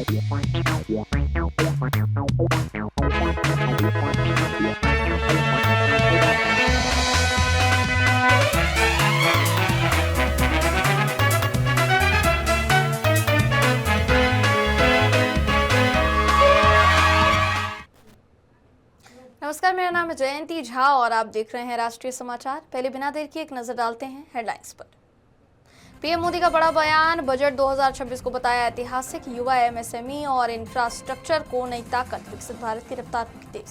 नमस्कार, मेरा नाम है जयंती झा और आप देख रहे हैं राष्ट्रीय समाचार। पहले बिना देर की एक नजर डालते हैं हेडलाइंस पर। पीएम मोदी का बड़ा बयान, बजट 2026 को बताया ऐतिहासिक, युवा, एमएसएमई और इंफ्रास्ट्रक्चर को नई ताकत, विकसित भारत की रफ्तार की तेज।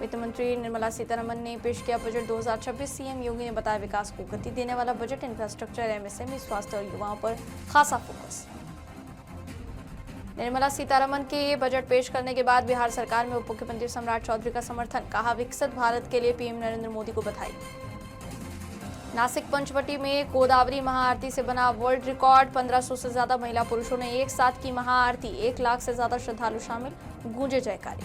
वित्त मंत्री निर्मला सीतारमण ने पेश किया बजट 2026। सीएम योगी ने बताया विकास को गति देने वाला बजट, इंफ्रास्ट्रक्चर, एमएसएमई, स्वास्थ्य और युवाओं पर खासा फोकस। निर्मला सीतारमण के बजट पेश करने के बाद बिहार सरकार में उप मुख्यमंत्री सम्राट चौधरी का समर्थन, कहा विकसित भारत के लिए पीएम नरेंद्र मोदी को बधाई। नासिक पंचवटी में गोदावरी महाआरती से बना वर्ल्ड रिकॉर्ड, 1500 से ज्यादा महिला पुरुषों ने एक साथ की महाआरती, 1 लाख से ज्यादा श्रद्धालु शामिल, गूंजे जयकारे।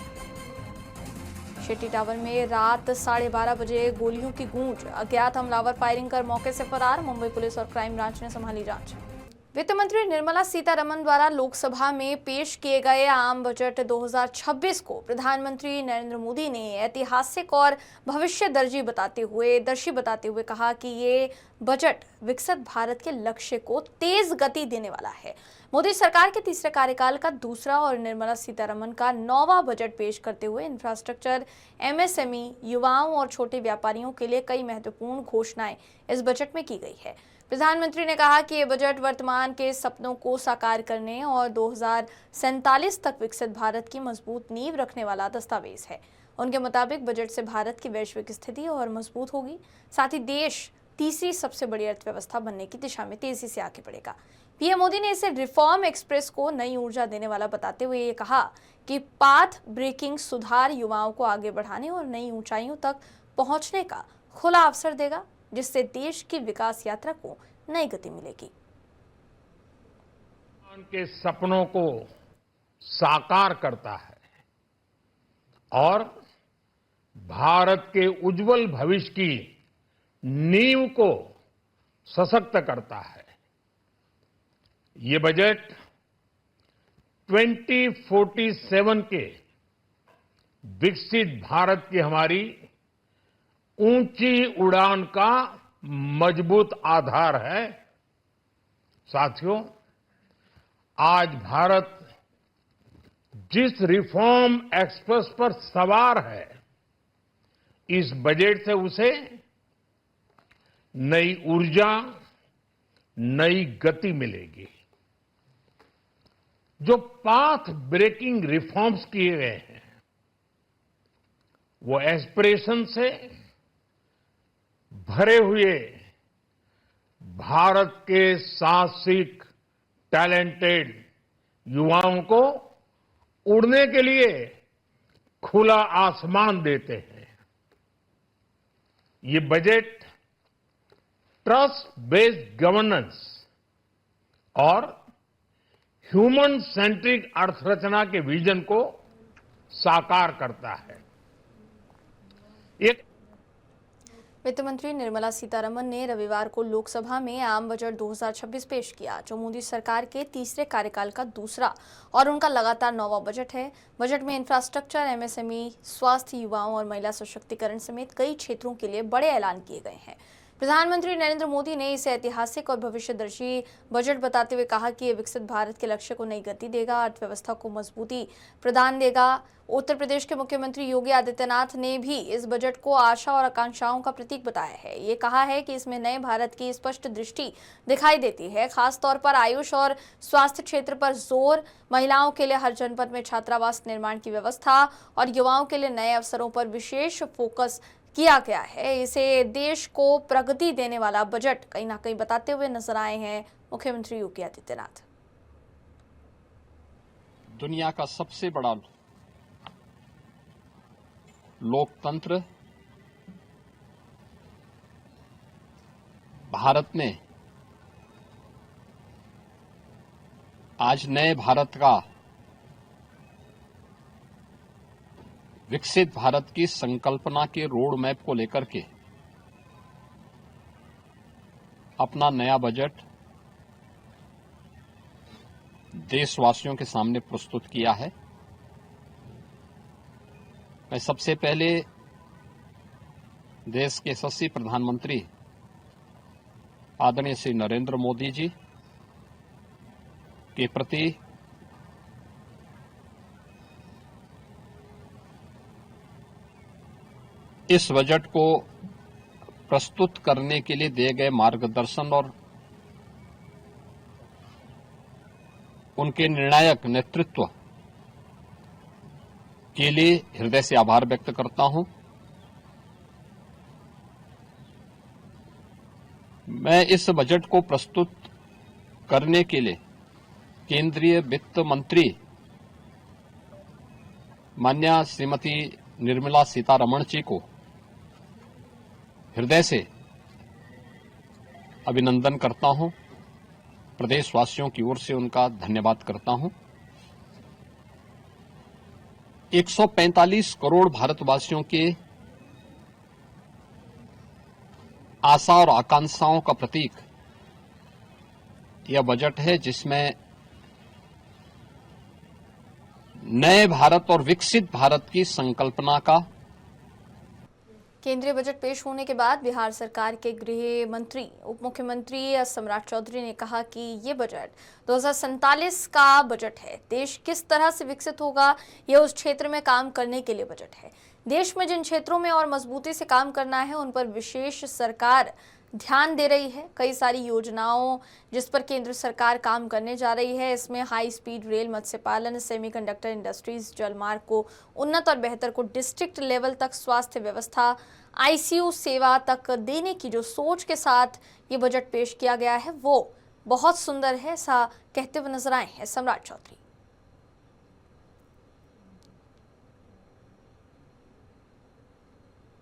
शेट्टी टावर में रात 12:30 बजे गोलियों की गूंज, अज्ञात हमलावर फायरिंग कर मौके से फरार, मुंबई पुलिस और क्राइम ब्रांच ने संभाली जांच। वित्त मंत्री निर्मला सीतारमण द्वारा लोकसभा में पेश किए गए आम बजट 2026 को प्रधानमंत्री नरेंद्र मोदी ने ऐतिहासिक और भविष्यदर्शी बताते हुए कहा कि ये बजट विकसित भारत के लक्ष्य को तेज गति देने वाला है। मोदी सरकार के तीसरे कार्यकाल का दूसरा और निर्मला सीतारमण का 9वां बजट पेश करते हुए इंफ्रास्ट्रक्चर, एमएसएमई, युवाओं और छोटे व्यापारियों के लिए कई महत्वपूर्ण घोषणाएं इस बजट में की गई है। प्रधानमंत्री ने कहा कि ये बजट वर्तमान के सपनों को साकार करने और 2047 तक विकसित भारत की मजबूत नींव रखने वाला दस्तावेज है। उनके मुताबिक बजट से भारत की वैश्विक स्थिति और मजबूत होगी, साथ ही देश तीसरी सबसे बड़ी अर्थव्यवस्था बनने की दिशा में तेजी से आगे बढ़ेगा। पीएम मोदी ने इसे रिफॉर्म एक्सप्रेस को नई ऊर्जा देने वाला बताते हुए ये कहा कि पाथ ब्रेकिंग सुधार युवाओं को आगे बढ़ाने और नई ऊंचाइयों तक पहुंचने का खुला अवसर देगा, जिससे देश की विकास यात्रा को नई गति मिलेगी। के सपनों को साकार करता है और भारत के उज्जवल भविष्य की नींव को सशक्त करता है। ये बजट 2047 के विकसित भारत की हमारी ऊंची उड़ान का मजबूत आधार है। साथियों, आज भारत जिस रिफॉर्म एक्सप्रेस पर सवार है, इस बजट से उसे नई ऊर्जा, नई गति मिलेगी। जो पाथ ब्रेकिंग रिफॉर्म्स किए गए हैं, वो एस्पिरेशन से भरे हुए भारत के साहसिक, टैलेंटेड युवाओं को उड़ने के लिए खुला आसमान देते हैं। ये बजट ट्रस्ट बेस्ड गवर्नेंस और ह्यूमन सेंट्रिक अर्थरचना के विजन को साकार करता है। एक वित्त मंत्री निर्मला सीतारमण ने रविवार को लोकसभा में आम बजट 2026 पेश किया, जो मोदी सरकार के तीसरे कार्यकाल का दूसरा और उनका लगातार 9वां बजट है। बजट में इंफ्रास्ट्रक्चर, एमएसएमई, स्वास्थ्य, युवाओं और महिला सशक्तिकरण समेत कई क्षेत्रों के लिए बड़े ऐलान किए गए हैं। प्रधानमंत्री नरेंद्र मोदी ने इसे ऐतिहासिक और भविष्यदर्शी बजट बताते हुए कहा कि ये विकसित भारत के लक्ष्य को नई गति देगा, अर्थव्यवस्था को मजबूती प्रदान देगा। उत्तर प्रदेश के मुख्यमंत्री योगी आदित्यनाथ ने भी इस बजट को आशा और आकांक्षाओं का प्रतीक बताया है। ये कहा है कि इसमें नए भारत की स्पष्ट दृष्टि दिखाई देती है, खासतौर पर आयुष और स्वास्थ्य क्षेत्र पर जोर, महिलाओं के लिए हर जनपद में छात्रावास निर्माण की व्यवस्था और युवाओं के लिए नए अवसरों पर विशेष फोकस किया गया है। इसे देश को प्रगति देने वाला बजट कहीं ना कहीं बताते हुए नजर आए हैं मुख्यमंत्री योगी आदित्यनाथ। दुनिया का सबसे बड़ा लोकतंत्र भारत ने आज नए भारत का, विकसित भारत की संकल्पना के रोड मैप को लेकर के अपना नया बजट देशवासियों के सामने प्रस्तुत किया है। मैं सबसे पहले देश के यशस्वी प्रधानमंत्री आदरणीय श्री नरेंद्र मोदी जी के प्रति इस बजट को प्रस्तुत करने के लिए दिए गए मार्गदर्शन और उनके निर्णायक नेतृत्व के लिए हृदय से आभार व्यक्त करता हूं। मैं इस बजट को प्रस्तुत करने के लिए केंद्रीय वित्त मंत्री माननीय श्रीमती निर्मला सीतारमण जी को हृदय से अभिनंदन करता हूं, प्रदेशवासियों की ओर से उनका धन्यवाद करता हूं। 145 करोड़ भारतवासियों के आशा और आकांक्षाओं का प्रतीक यह बजट है, जिसमें नए भारत और विकसित भारत की संकल्पना का केंद्रीय बजट पेश होने के बाद बिहार सरकार के गृह मंत्री उप मुख्यमंत्री सम्राट चौधरी ने कहा कि ये बजट 2047 का बजट है। देश किस तरह से विकसित होगा, यह उस क्षेत्र में काम करने के लिए बजट है। देश में जिन क्षेत्रों में और मजबूती से काम करना है उन पर विशेष सरकार ध्यान दे रही है। कई सारी योजनाओं जिस पर केंद्र सरकार काम करने जा रही है, इसमें हाई स्पीड रेल, मत्स्य पालन, सेमीकंडक्टर इंडस्ट्रीज, जलमार्ग को उन्नत और बेहतर को डिस्ट्रिक्ट लेवल तक, स्वास्थ्य व्यवस्था, आईसीयू सेवा तक देने की जो सोच के साथ ये बजट पेश किया गया है वो बहुत सुंदर है, ऐसा कहते हुए नजर आए हैं सम्राट चौधरी।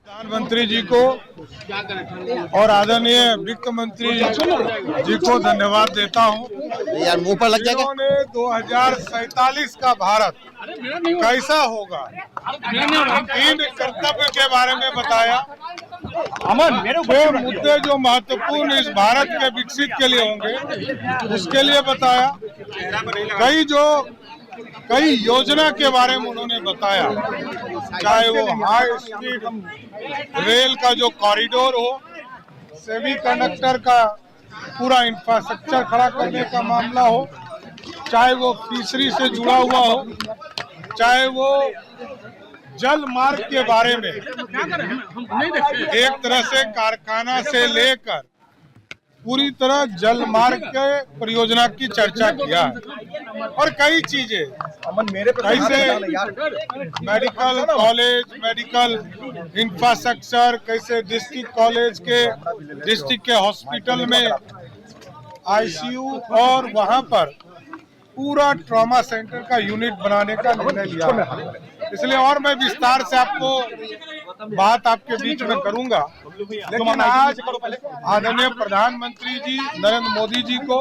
प्रधानमंत्री जी को और आदरणीय वित्त मंत्री जी को धन्यवाद देता हूं। यार मुंह पर लग जाएगा। उन्होंने 2047 का भारत कैसा होगा, इन कर्तव्य के बारे में बताया। जो मुद्दे जो महत्वपूर्ण इस भारत के विकसित के लिए होंगे उसके लिए बताया। कई योजना के बारे में उन्होंने बताया, चाहे वो हाई स्पीड रेल का जो कॉरिडोर हो, सेमी कंडक्टर का पूरा इंफ्रास्ट्रक्चर खड़ा करने का मामला हो, चाहे वो फिशरी से जुड़ा हुआ हो, चाहे वो जल मार्ग के बारे में एक तरह से कारखाना से लेकर पूरी तरह जल मार्ग के परियोजना की चर्चा किया है। और कई चीजें कैसे मेडिकल कॉलेज, मेडिकल इंफ्रास्ट्रक्चर, कैसे डिस्ट्रिक्ट के हॉस्पिटल में आईसीयू और वहां पर पूरा ट्रॉमा सेंटर का यूनिट बनाने का निर्णय लिया है। इसलिए और मैं विस्तार से आपको बात आपके बीच में करूंगा, लेकिन आज आदरणीय प्रधानमंत्री जी नरेंद्र मोदी जी को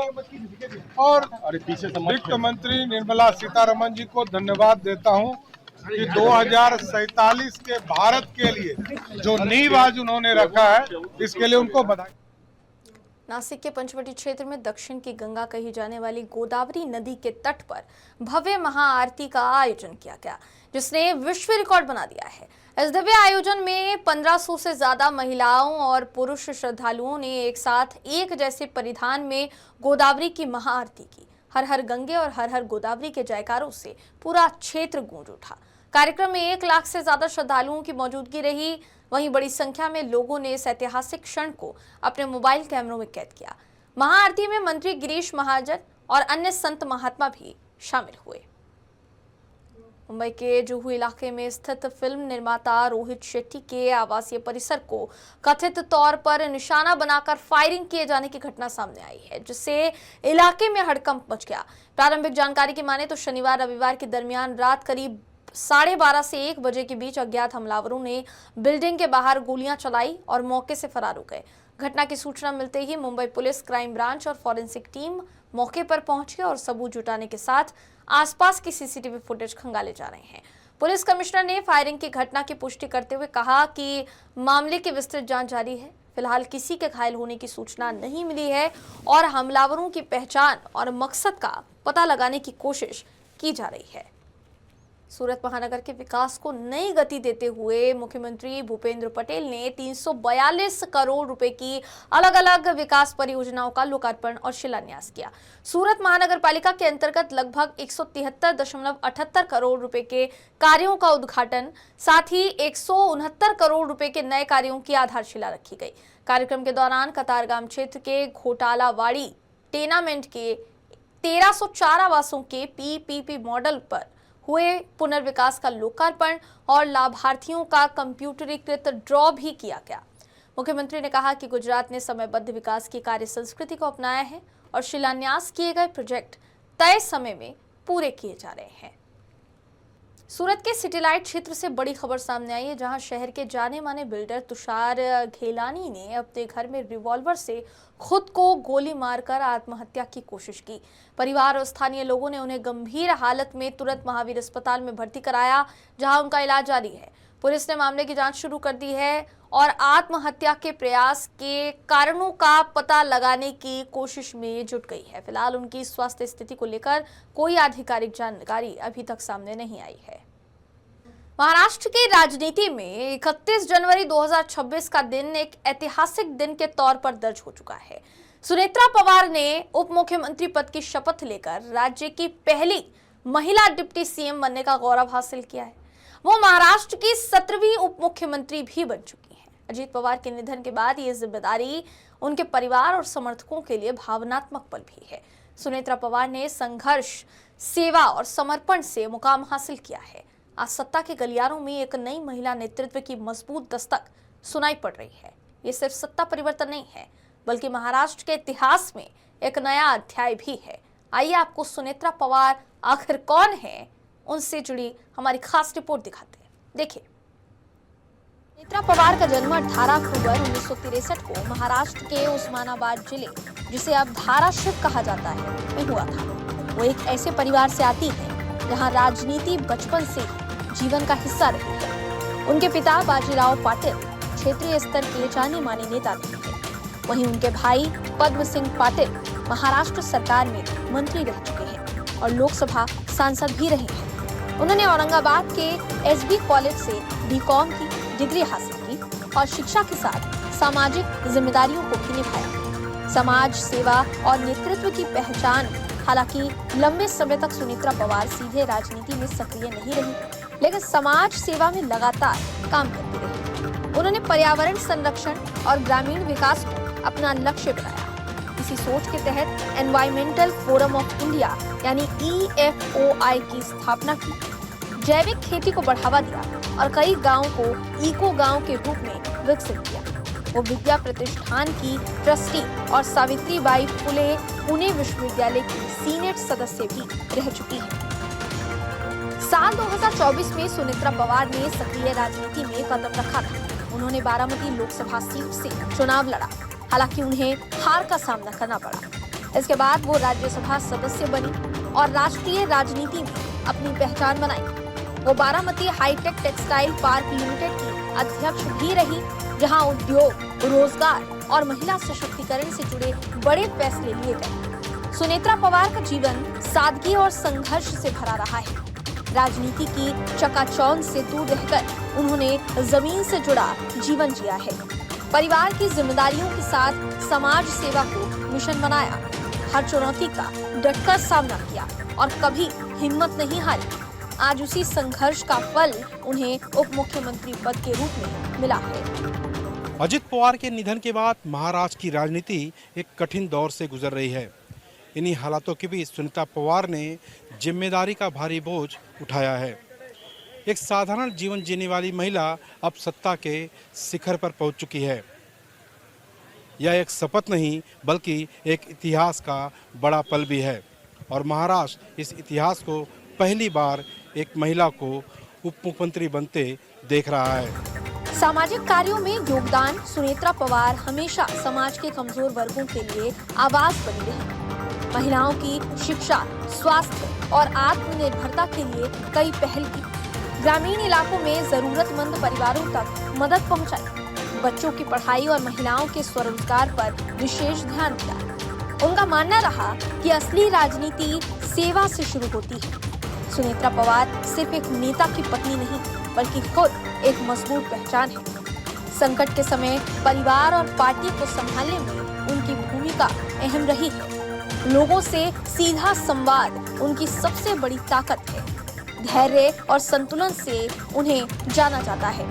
और वित्त मंत्री निर्मला सीतारमण जी को धन्यवाद देता हूं कि 2047 के भारत के लिए जो नींव आज उन्होंने रखा है, इसके लिए उनको बधाई। नासिक के पंचवटी क्षेत्र में दक्षिण की गंगा कही जाने वाली गोदावरी नदी के तट पर भव्य महाआरती का आयोजन किया गया, जिसने विश्व रिकॉर्ड बना दिया है। इस दिव्य आयोजन में 1500 से ज्यादा महिलाओं और पुरुष श्रद्धालुओं ने एक साथ एक जैसे परिधान में गोदावरी की महाआरती की। हर हर गंगे और हर हर गोदावरी के जयकारों से पूरा क्षेत्र गूंज उठा। कार्यक्रम में 1 लाख से ज्यादा श्रद्धालुओं की मौजूदगी रही। वहीं बड़ी संख्या में लोगों ने इस ऐतिहासिक क्षण को अपने मोबाइल कैमरों में कैद किया। महाआरती में मंत्री गिरीश महाजन और अन्य संत महात्मा भी शामिल हुए। मुंबई के जुहू इलाके में स्थित फिल्म निर्माता रोहित शेट्टी के आवासीय परिसर को कथित तौर पर निशाना बनाकर फायरिंग किए जाने की घटना सामने आई है, जिससे इलाके में हड़कंप मच गया। प्रारंभिक जानकारी की माने तो शनिवार रविवार के दरमियान रात करीब 12:30 से 1 बजे के बीच अज्ञात हमलावरों ने बिल्डिंग के बाहर गोलियां चलाई और मौके से फरार हो गए। घटना की सूचना मिलते ही मुंबई पुलिस, क्राइम ब्रांच और फॉरेंसिक टीम मौके पर पहुंच गए और सबूत जुटाने के साथ आसपास की सीसीटीवी फुटेज खंगाले जा रहे हैं। पुलिस कमिश्नर ने फायरिंग की घटना की पुष्टि करते हुए कहा कि मामले की विस्तृत जांच जारी है। फिलहाल किसी के घायल होने की सूचना नहीं मिली है और हमलावरों की पहचान और मकसद का पता लगाने की कोशिश की जा रही है। सूरत महानगर के विकास को नई गति देते हुए मुख्यमंत्री भूपेंद्र पटेल ने 342 करोड़ रुपए की अलग अलग विकास परियोजनाओं का लोकार्पण और शिलान्यास किया। सूरत महानगर पालिका के अंतर्गत लगभग 173.78 करोड़ रुपए के कार्यों का उद्घाटन, साथ ही 169 करोड़ रुपए के नए कार्यों की आधारशिला रखी गई। कार्यक्रम के दौरान कतारगाम क्षेत्र के घोटालावाड़ी टेनामेंट के 1304 आवासों के PPP मॉडल पर हुए पुनर्विकास का लोकार्पण और लाभार्थियों का कंप्यूटरीकृत ड्रॉ भी किया गया। मुख्यमंत्री ने कहा कि गुजरात ने समयबद्ध विकास की कार्य संस्कृति को अपनाया है और शिलान्यास किए गए प्रोजेक्ट तय समय में पूरे किए जा रहे हैं। सूरत के सिटीलाइट क्षेत्र से बड़ी खबर सामने आई है, जहां शहर के जाने माने बिल्डर तुषार घेलानी ने अपने घर में रिवॉल्वर से खुद को गोली मारकर आत्महत्या की कोशिश की। परिवार और स्थानीय लोगों ने उन्हें गंभीर हालत में तुरंत महावीर अस्पताल में भर्ती कराया, जहां उनका इलाज जारी है। पुलिस ने मामले की जांच शुरू कर दी है और आत्महत्या के प्रयास के कारणों का पता लगाने की कोशिश में जुट गई है। फिलहाल उनकी स्वास्थ्य स्थिति को लेकर कोई आधिकारिक जानकारी अभी तक सामने नहीं आई है। महाराष्ट्र की राजनीति में 31 जनवरी 2026 का दिन एक ऐतिहासिक दिन के तौर पर दर्ज हो चुका है। सुनेत्रा पवार ने उप मुख्यमंत्री पद की शपथ लेकर राज्य की पहली महिला डिप्टी सीएम बनने का गौरव हासिल किया है। वो महाराष्ट्र की 17वीं उप मुख्यमंत्री भी बन चुकी हैं। अजीत पवार के निधन के बाद ये जिम्मेदारी उनके परिवार और समर्थकों के लिए भावनात्मक पल भी है। सुनेत्रा पवार ने संघर्ष, सेवा और समर्पण से मुकाम हासिल किया है। आज सत्ता के गलियारों में एक नई महिला नेतृत्व की मजबूत दस्तक सुनाई पड़ रही है। ये सिर्फ सत्ता परिवर्तन नहीं है, बल्कि महाराष्ट्र के इतिहास में एक नया अध्याय भी है। आइए आपको सुनेत्रा पवार आखिर कौन है, उनसे जुड़ी हमारी खास रिपोर्ट दिखाते हैं। देखिए, सुनेत्रा पवार का जन्म 18 अक्टूबर 1963 को महाराष्ट्र के उस्मानाबाद जिले, जिसे अब धाराशिव कहा जाता है, में हुआ था। वो एक ऐसे परिवार से आती है जहां राजनीति बचपन से जीवन का हिस्सा रही है। उनके पिता बाजीराव पाटिल क्षेत्रीय स्तर के जाने माने नेता थे। वहीं उनके भाई पद्म सिंह पाटिल महाराष्ट्र सरकार में मंत्री रह चुके हैं और लोकसभा सांसद भी रहे हैं। उन्होंने औरंगाबाद के SB कॉलेज से BCom की डिग्री हासिल की और शिक्षा के साथ सामाजिक जिम्मेदारियों को भी निभाया। समाज सेवा और नेतृत्व की पहचान। हालांकि लंबे समय तक सुनेत्रा पवार सीधे राजनीति में सक्रिय नहीं रही, लेकिन समाज सेवा में लगातार काम करती रही। उन्होंने पर्यावरण संरक्षण और ग्रामीण विकास को अपना लक्ष्य बनाया। इसी सोच के तहत एनवायरमेंटल फोरम ऑफ इंडिया यानी EFOI की स्थापना की, जैविक खेती को बढ़ावा दिया और कई गाँव को इको गाँव के रूप में विकसित किया। वो विद्या प्रतिष्ठान की ट्रस्टी और सावित्रीबाई फुले पुणे विश्वविद्यालय की सीनेट सदस्य भी रह चुकी हैं। साल 2024 में सुनेत्रा पवार ने सक्रिय राजनीति में कदम रखा था। उन्होंने बारामती लोकसभा सीट से चुनाव लड़ा, हालांकि उन्हें हार का सामना करना पड़ा। इसके बाद वो राज्यसभा सदस्य बनी और राष्ट्रीय राजनीति में अपनी पहचान बनाई। वो Baramati hi-tech textile park limited की अध्यक्ष भी रही, जहां उद्योग, रोजगार और महिला सशक्तिकरण से जुड़े बड़े फैसले लिए गए। सुनेत्रा पवार का जीवन सादगी और संघर्ष से भरा रहा है। राजनीति की चकाचौंध से दूर रहकर उन्होंने जमीन से जुड़ा जीवन जिया है। परिवार की जिम्मेदारियों के साथ समाज सेवा को मिशन बनाया। हर चुनौती का डटकर सामना किया और कभी हिम्मत नहीं हारी। आज उसी संघर्ष का फल उन्हें उप मुख्यमंत्री पद के रूप में मिला है। अजित पवार के निधन के बाद महाराष्ट्र की राजनीति एक कठिन दौर से गुजर रही है। इन्हीं हालातों के बीच सुनीता पवार ने जिम्मेदारी का भारी बोझ उठाया है। एक साधारण जीवन जीने वाली महिला अब सत्ता के शिखर पर पहुंच चुकी है। यह एक शपथ नहीं, बल्कि एक इतिहास का बड़ा पल भी है और महाराष्ट्र इस इतिहास को पहली बार एक महिला को उप मुख्यमंत्री बनते देख रहा है। सामाजिक कार्यों में योगदान। सुनेत्रा पवार हमेशा समाज के कमजोर वर्गों के लिए आवाज बनी रही। महिलाओं की शिक्षा, स्वास्थ्य और आत्मनिर्भरता के लिए कई पहल की। ग्रामीण इलाकों में जरूरतमंद परिवारों तक मदद पहुंचाई। बच्चों की पढ़ाई और महिलाओं के स्वरोजगार पर विशेष ध्यान दिया। उनका मानना रहा कि असली राजनीति सेवा से शुरू होती है। सुनेत्रा पवार सिर्फ एक नेता की पत्नी नहीं, बल्कि खुद एक मजबूत पहचान है। संकट के समय परिवार और पार्टी को संभालने में उनकी भूमिका अहम रही है। लोगों से सीधा संवाद उनकी सबसे बड़ी ताकत है। धैर्य और संतुलन से उन्हें जाना जाता है।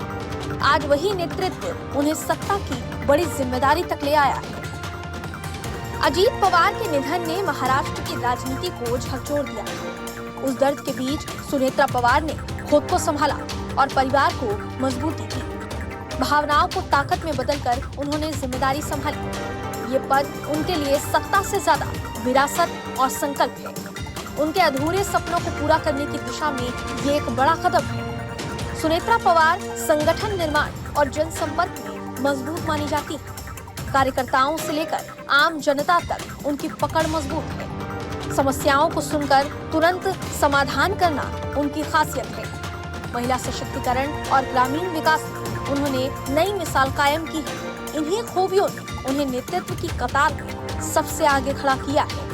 आज वही नेतृत्व उन्हें सत्ता की बड़ी जिम्मेदारी तक ले आया है। अजीत पवार के निधन ने महाराष्ट्र की राजनीति को झकझोर दिया। उस दर्द के बीच सुनेत्रा पवार ने खुद को संभाला और परिवार को मजबूती दी। भावनाओं को ताकत में बदलकर उन्होंने जिम्मेदारी संभाली। ये पद उनके लिए सत्ता से ज्यादा विरासत और संकल्प है। उनके अधूरे सपनों को पूरा करने की दिशा में ये एक बड़ा कदम है। सुनेत्रा पवार संगठन निर्माण और जनसंपर्क में मजबूत मानी जाती है। कार्यकर्ताओं से लेकर आम जनता तक उनकी पकड़ मजबूत है। समस्याओं को सुनकर तुरंत समाधान करना उनकी खासियत है। महिला सशक्तिकरण और ग्रामीण विकास में उन्होंने नई मिसाल कायम की है। इन्हीं खूबियों ने उन्हें नेतृत्व की कतार में सबसे आगे खड़ा किया है।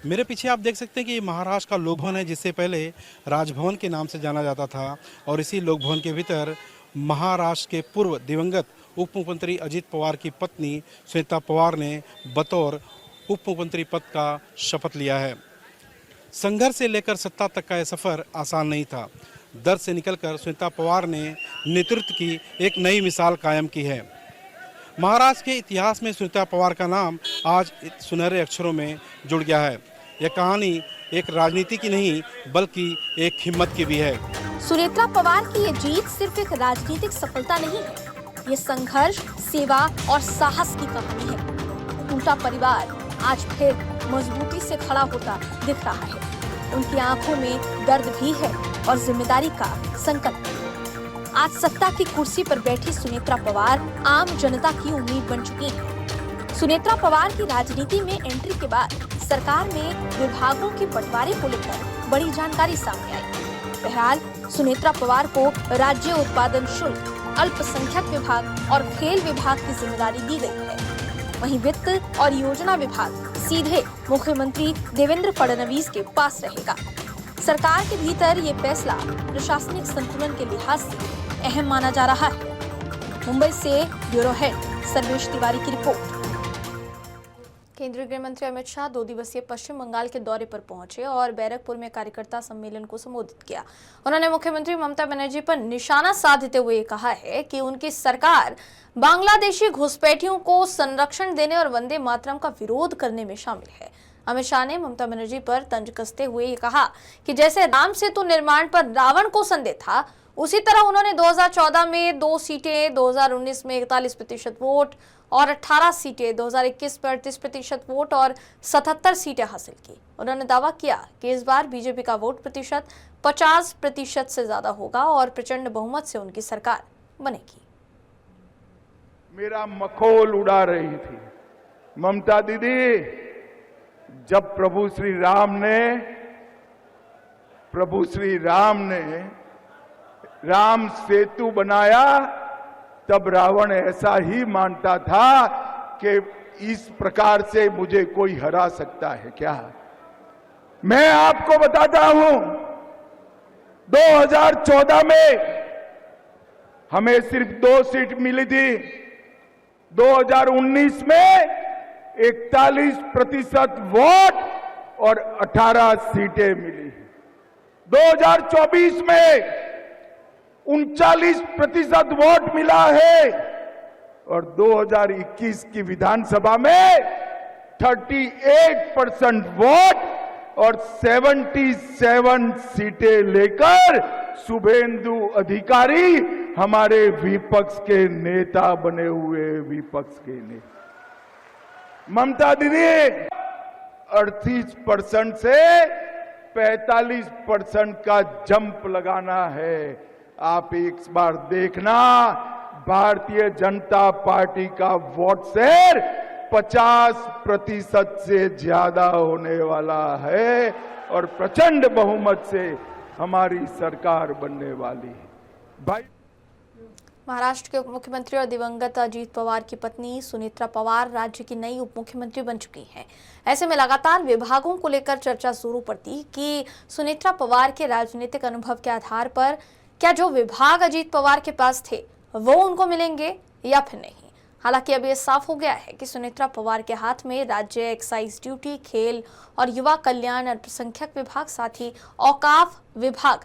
मेरे पीछे आप देख सकते हैं कि ये महाराष्ट्र का लोक भवन है, जिससे पहले राजभवन के नाम से जाना जाता था। और इसी लोक भवन के भीतर महाराष्ट्र के पूर्व दिवंगत उप मुख्यमंत्री अजीत पवार की पत्नी सुनेत्रा पवार ने बतौर उप मुख्यमंत्री पद का शपथ लिया है। संघर्ष से लेकर सत्ता तक का यह सफर आसान नहीं था। दर्द से निकलकर सुनेत्रा पवार ने नेतृत्व की एक नई मिसाल कायम की है। महाराष्ट्र के इतिहास में सुनेत्रा पवार का नाम आज सुनहरे अक्षरों में जुड़ गया है। यह कहानी एक राजनीति की नहीं, बल्कि एक हिम्मत की भी है। सुनेत्रा पवार की ये जीत सिर्फ एक राजनीतिक सफलता नहीं है, ये संघर्ष, सेवा और साहस की कहानी है। टूटा परिवार आज फिर मजबूती से खड़ा होता दिख रहा है। उनकी आंखों में दर्द भी है और जिम्मेदारी का संकल्प है। आज सत्ता की कुर्सी पर बैठी सुनेत्रा पवार आम जनता की उम्मीद बन चुकी है। सुनेत्रा पवार की राजनीति में एंट्री के बाद सरकार में विभागों के बंटवारे को लेकर बड़ी जानकारी सामने आई। बहरहाल सुनेत्रा पवार को राज्य उत्पादन शुल्क, अल्पसंख्यक विभाग और खेल विभाग की जिम्मेदारी दी गई है। वहीं वित्त और योजना विभाग सीधे मुख्यमंत्री देवेंद्र फडणवीस के पास रहेगा। सरकार के भीतर ये फैसला प्रशासनिक संतुलन के लिहाज से अहम माना जा रहा है। मुंबई से ब्यूरो हेड सर्वेश तिवारी की रिपोर्ट। केंद्रीय गृह मंत्री अमित शाह 2 दिवसीय पश्चिम बंगाल के दौरे पर पहुंचे और बैरकपुर में कार्यकर्ता सम्मेलन को संबोधित किया। उन्होंने मुख्यमंत्री ममता बनर्जी पर निशाना साधते हुए कहा है कि उनकी सरकार बांग्लादेशी घुसपैठियों को संरक्षण देने और वंदे मातरम का विरोध करने में शामिल है। अमित शाह ने ममता बनर्जी पर तंज कसते हुए ये कहा कि जैसे राम सेतु निर्माण पर रावण को संदेह था, उसी तरह उन्होंने 2014 में 2 सीटें, 2019 में 41% वोट और 18 सीटें, 2021 में 38% वोट और 77 सीटें हासिल की। उन्होंने दावा किया कि इस बार बीजेपी का वोट प्रतिशत 50% से ज्यादा होगा और प्रचंड बहुमत से उनकी सरकार बनेगी। मेरा मखौल उड़ा रही थी ममता दीदी, जब प्रभु श्री राम ने राम सेतु बनाया, तब रावण ऐसा ही मानता था कि इस प्रकार से मुझे कोई हरा सकता है क्या। मैं आपको बताता हूं, 2014 में हमें सिर्फ 2 सीट मिली थी। 2019 में 41% वोट और 18 सीटें मिली। 2024 में 39% वोट मिला है और 2021 की विधानसभा में 38% वोट और 77 सीटें लेकर शुभेंदु अधिकारी हमारे विपक्ष के नेता बने हुए विपक्ष के नेता। ममता दीदी 38% से 45% का जंप लगाना है। आप एक बार देखना, भारतीय जनता पार्टी का वोट शेयर 50% से ज्यादा होने वाला है और प्रचंड बहुमत से हमारी सरकार बनने वाली है। भाई महाराष्ट्र के उप मुख्यमंत्री और दिवंगत अजीत पवार की पत्नी सुनेत्रा पवार राज्य की नई उप मुख्यमंत्री बन चुकी हैं। ऐसे में लगातार विभागों को लेकर चर्चा जोरों पर थी कि सुनेत्रा पवार के राजनीतिक अनुभव के आधार पर क्या जो विभाग अजीत पवार के पास थे वो उनको मिलेंगे या फिर नहीं। हालांकि अब यह साफ हो गया है कि सुनेत्रा पवार के हाथ में राज्य एक्साइज ड्यूटी, खेल और युवा कल्याण, अल्पसंख्यक विभाग, साथ ही औकाफ विभाग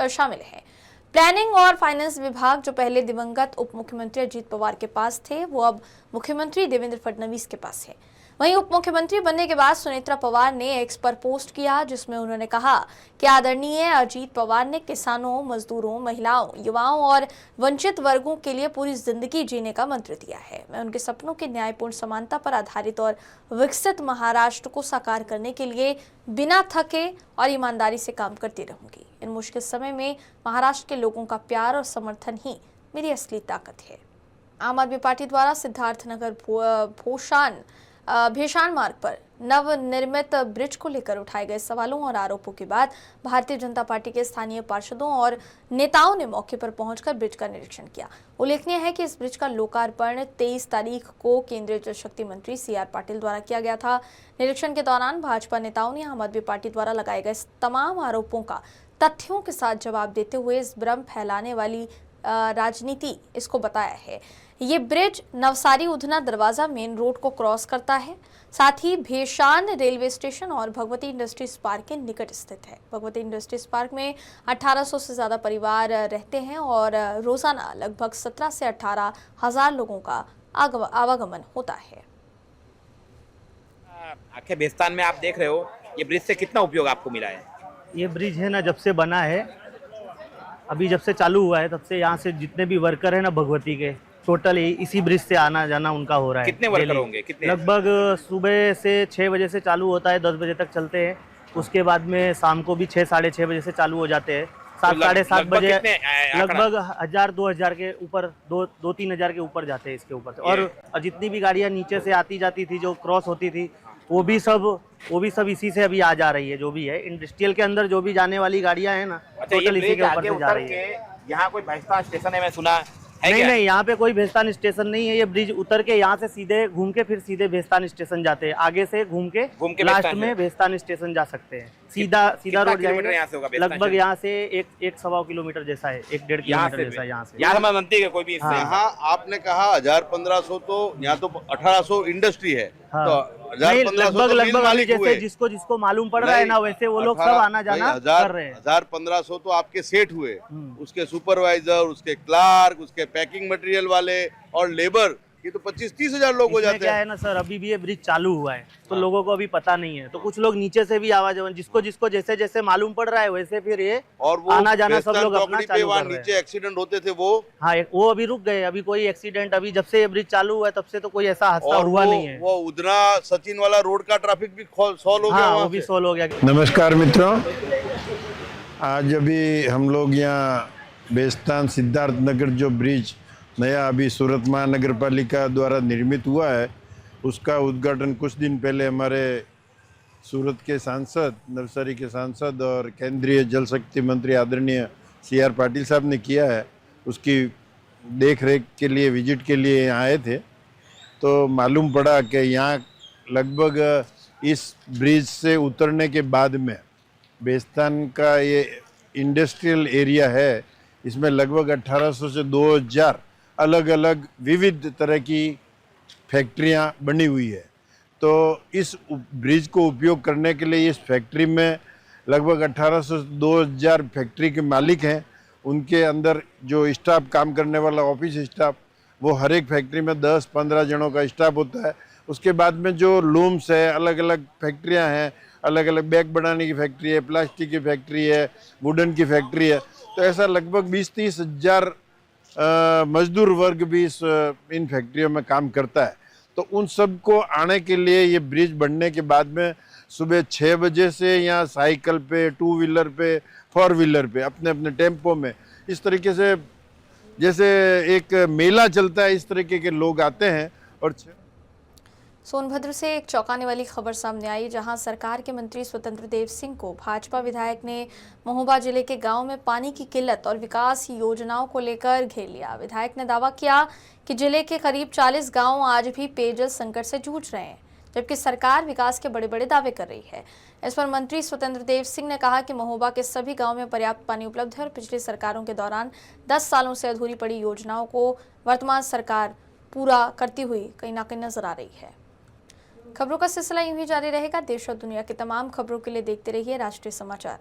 शामिल है। प्लानिंग और फाइनेंस विभाग जो पहले दिवंगत उप मुख्यमंत्री अजीत पवार के पास थे वो अब मुख्यमंत्री देवेंद्र फडणवीस के पास है। वहीं उप मुख्यमंत्री बनने के बाद सुनेत्रा पवार ने एक्स पर पोस्ट किया जिसमें उन्होंने कहा कि आदरणीय अजीत पवार ने किसानों, मजदूरों, महिलाओं, युवाओं और वंचित वर्गों के लिए पूरी जिंदगी जीने का मंत्र दिया है। मैं उनके सपनों के न्यायपूर्ण, समानता पर आधारित और विकसित महाराष्ट्र को साकार करने के लिए बिना थके और ईमानदारी से काम करती रहूंगी। इन मुश्किल समय में महाराष्ट्र के लोगों का प्यार और समर्थन ही मेरी असली ताकत है। आम आदमी पार्टी द्वारा सिद्धार्थनगर भेषाण मार्ग पर नवनिर्मित ब्रिज को लेकर उठाए गए सवालों और आरोपों के बाद भारतीय जनता पार्टी के स्थानीय पार्षदों और नेताओं ने मौके पर पहुंचकर ब्रिज का निरीक्षण किया। उल्लेखनीय है कि इस ब्रिज का लोकार्पण 23 तारीख को केंद्रीय जल शक्ति मंत्री CR पाटिल द्वारा किया गया था। निरीक्षण के दौरान भाजपा नेताओं ने आम आदमी पार्टी द्वारा लगाए गए तमाम आरोपों का तथ्यों के साथ जवाब देते हुए इस भ्रम फैलाने वाली राजनीति इसको बताया है। ये ब्रिज नवसारी उधना दरवाजा मेन रोड को क्रॉस करता है, साथ ही भेषाण रेलवे स्टेशन और भगवती इंडस्ट्रीज पार्क के निकट स्थित है। भगवती इंडस्ट्रीज पार्क में 1800 से ज्यादा परिवार रहते हैं और रोजाना लगभग 17 से 18 हजार लोगों का आवागमन होता है। आखे बेस्तान में आप देख रहे हो, ये ब्रिज से कितना उपयोग आपको मिला है? ये ब्रिज है ना, जब से बना है, अभी जब से चालू हुआ है तब से यहाँ से जितने भी वर्कर है ना भगवती के, टोटल इसी ब्रिज से आना जाना उनका हो रहा है। कितने वर्कर होंगे? कितने? लगभग सुबह से 6 बजे से चालू होता है, 10 बजे तक चलते हैं। उसके बाद में शाम को भी 6 साढ़े 6 बजे से चालू हो जाते हैं। 7 साढ़े 7 बजे लगभग 1000-2000 के ऊपर, 2-3 हजार के ऊपर जाते हैं इसके ऊपर से। और जितनी भी गाड़ियाँ नीचे से आती जाती थी, जो क्रॉस होती थी, वो भी सब इसी से अभी आ जा रही है। जो भी है इंडस्ट्रियल के अंदर जो भी जाने वाली गाड़ियाँ है ना, टोटल इसी के ऊपर से जा रही है। यहाँ कोई भैंसतान स्टेशन है, मैं सुना है? नहीं, यहाँ पे कोई भेस्तान स्टेशन नहीं है। ये ब्रिज उतर के यहाँ से सीधे घूम के फिर सीधे भेस्तान स्टेशन जाते हैं। आगे से घूम के लास्ट में भेस्तान स्टेशन जा सकते हैं। सीधा रोड जाएंगे। लगभग यहाँ से 1-1.25 किलोमीटर जैसा है, 1-1.5 किलोमीटर जैसा यहाँ से। यहाँ बनती है कोई भी? यहाँ आपने कहा 1000-1500, तो यहाँ तो 1800 इंडस्ट्री है। हाँ। तो लगभग जैसे जिसको मालूम पड़ रहा है ना, वैसे वो लोग सब आना जाना कर रहे हैं। 1000-1500 तो आपके सेठ हुए, उसके सुपरवाइजर, उसके क्लार्क, उसके पैकिंग मटेरियल वाले और लेबर, ये तो 25-30 हजार लोग हो जाते हैं। क्या है ना सर, अभी भी ये ब्रिज चालू हुआ है तो लोगों को अभी पता नहीं है, तो कुछ लोग नीचे से भी आवाज, जिसको जैसे जैसे मालूम पड़ रहा है वैसे फिर ये और वो आना जाना सब लोग अपना चालू कर रहे हैं। नीचे एक्सीडेंट होते थे वो वो अभी रुक गए। अभी कोई एक्सीडेंट, अभी जब से ये ब्रिज चालू हुआ है तब से तो कोई ऐसा हादसा हुआ नहीं है। वो उधना सचिन वाला रोड का ट्रैफिक भी सॉल्व हो गया। वो भी सॉल्व हो गया। नमस्कार मित्रों, आज अभी हम लोग यहाँ बेस्तान सिद्धार्थनगर जो ब्रिज नया अभी सूरत महानगर पालिका द्वारा निर्मित हुआ है, उसका उद्घाटन कुछ दिन पहले हमारे सूरत के सांसद, नवसारी के सांसद और केंद्रीय जल शक्ति मंत्री आदरणीय CR पाटिल साहब ने किया है। उसकी देख रेख के लिए, विजिट के लिए यहाँ आए थे, तो मालूम पड़ा कि यहाँ लगभग इस ब्रिज से उतरने के बाद में बेस्तान का ये इंडस्ट्रियल एरिया है, इसमें लगभग 1800 से 2000 अलग अलग विविध तरह की फैक्ट्रियां बनी हुई है। तो इस ब्रिज को उपयोग करने के लिए इस फैक्ट्री में लगभग 1800 से 2000 फैक्ट्री के मालिक हैं। उनके अंदर जो स्टाफ काम करने वाला ऑफिस स्टाफ, वो हर एक फैक्ट्री में 10-15 जनों का स्टाफ होता है। उसके बाद में जो लूम्स है, अलग अलग फैक्ट्रियां हैं, अलग अलग बैग बनाने की फैक्ट्री है, प्लास्टिक की फैक्ट्री है, वुडन की फैक्ट्री है। तो ऐसा लगभग 20-30 हजार मजदूर वर्ग भी इन फैक्ट्रियों में काम करता है। तो उन सब को आने के लिए ये ब्रिज बनने के बाद में सुबह 6 बजे से यहाँ साइकिल पे, 2 व्हीलर पे, 4 व्हीलर पे, अपने अपने टेम्पो में, इस तरीके से जैसे एक मेला चलता है, इस तरीके के लोग आते हैं। और सोनभद्र से एक चौंकाने वाली खबर सामने आई, जहां सरकार के मंत्री स्वतंत्र देव सिंह को भाजपा विधायक ने महोबा जिले के गांव में पानी की किल्लत और विकास योजनाओं को लेकर घेर लिया। विधायक ने दावा किया कि जिले के करीब 40 गांव आज भी पेयजल संकट से जूझ रहे हैं, जबकि सरकार विकास के बड़े बड़े दावे कर रही है। इस पर मंत्री स्वतंत्र देव सिंह ने कहा कि महोबा के सभी गाँव में पर्याप्त पानी उपलब्ध है और पिछली सरकारों के दौरान 10 सालों से अधूरी पड़ी योजनाओं को वर्तमान सरकार पूरा करती हुई कहीं ना कहीं नजर आ रही है। खबरों का सिलसिला यूं ही जारी रहेगा। देश और दुनिया की तमाम खबरों के लिए देखते रहिए राष्ट्रीय समाचार।